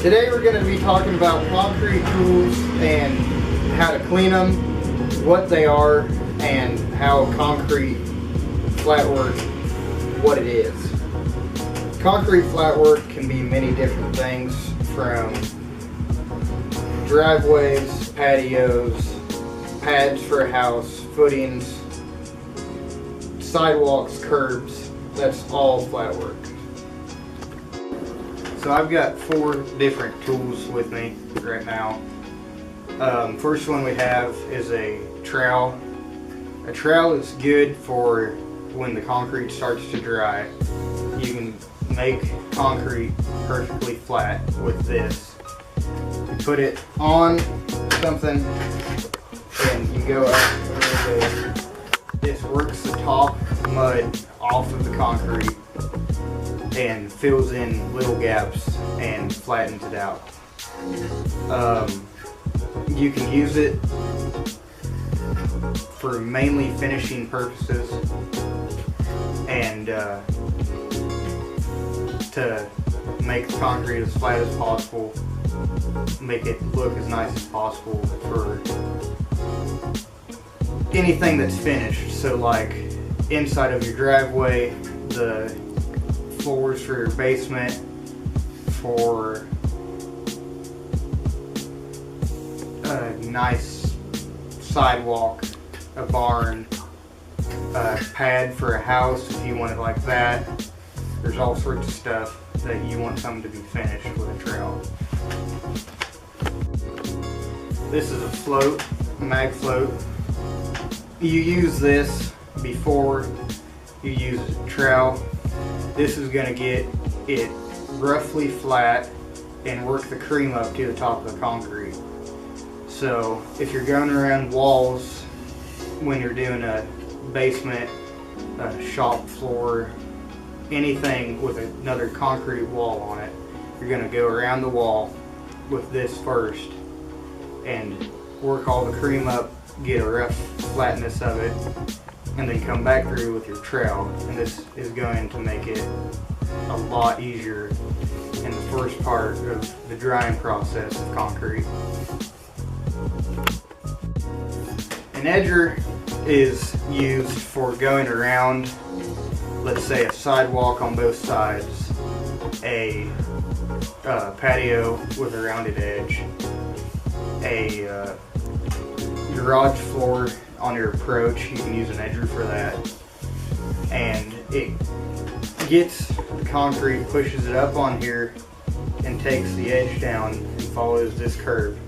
Today we're going to be talking about concrete tools and how to clean them, what they are, and how concrete flat work, what it is. Concrete flat work can be many different things, from driveways, patios, pads for a house, footings, sidewalks, curbs. That's all flat work. So I've got 4 different tools with me right now. First one we have is a trowel. A trowel is good for when the concrete starts to dry. You can make concrete perfectly flat with this. You put it on something and you go up a little bit. This works the top mud off of the concrete and fills in little gaps and flattens it out. You can use it for mainly finishing purposes and to make the concrete as flat as possible, make it look as nice as possible for anything that's finished. So like inside of your driveway, the floors for your basement, for a nice sidewalk, a barn, a pad for a house if you want it like that. There's all sorts of stuff that you want something to be finished with a trowel. This is a float, a mag float. You use this before you use a trowel. This is going to get it roughly flat and work the cream up to the top of the concrete. So if you're going around walls when you're doing a basement, a shop floor, anything with another concrete wall on it, you're going to go around the wall with this first and work all the cream up, get a rough flatness of it, and then come back through with your trowel. And this is going to make it a lot easier in the first part of the drying process of concrete. An edger is used for going around, let's say, a sidewalk on both sides, a patio with a rounded edge, a garage floor on your approach. You can use an edger for that, and it gets the concrete, pushes it up on here and takes the edge down and follows this curve,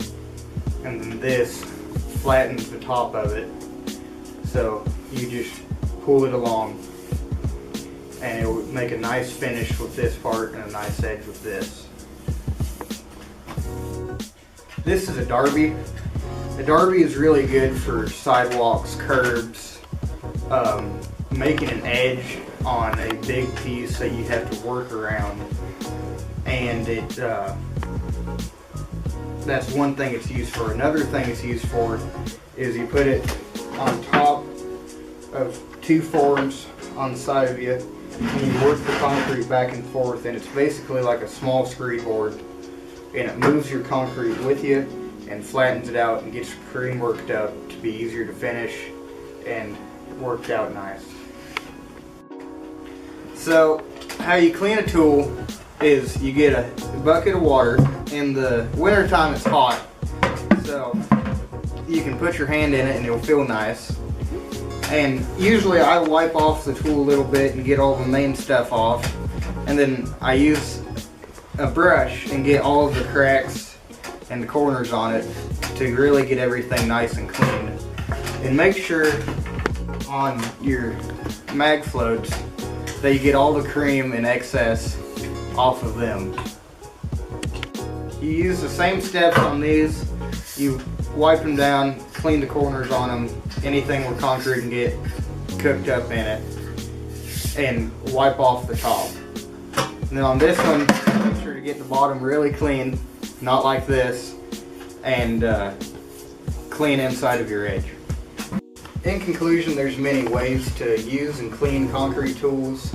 and then this flattens the top of it, so you just pull it along and it will make a nice finish with this part and a nice edge with this. This is a Darby. A Darby is really good for sidewalks, curbs, making an edge on a big piece that you have to work around. And it that's one thing it's used for. Another thing it's used for is you put it on top of 2 forms on the side of you, and you work the concrete back and forth, and it's basically like a small screed board, and it moves your concrete with you and flattens it out and gets your cream worked up to be easier to finish and worked out nice. So how you clean a tool is you get a bucket of water. In the winter time it's hot, so you can put your hand in it and it'll feel nice. And usually I wipe off the tool a little bit and get all the main stuff off, and then I use a brush and get all of the cracks and the corners on it to really get everything nice and clean. And make sure on your mag floats that you get all the cream and excess off of them. You use the same steps on these. You wipe them down, clean the corners on them, anything where concrete can get cooked up in it, and wipe off the top. And then on this one, make sure to get the bottom really clean, not like this, and clean inside of your edge. In conclusion, there's many ways to use and clean concrete tools.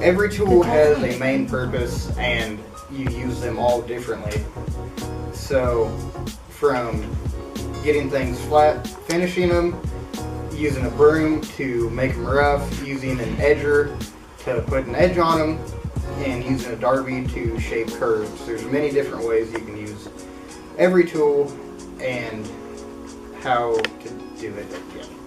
Every tool has a main purpose, and you use them all differently. So from getting things flat, finishing them, using a broom to make them rough, using an edger to put an edge on them, and using a Darby to shape curves. There's many different ways you can use every tool and how to do it. Yeah.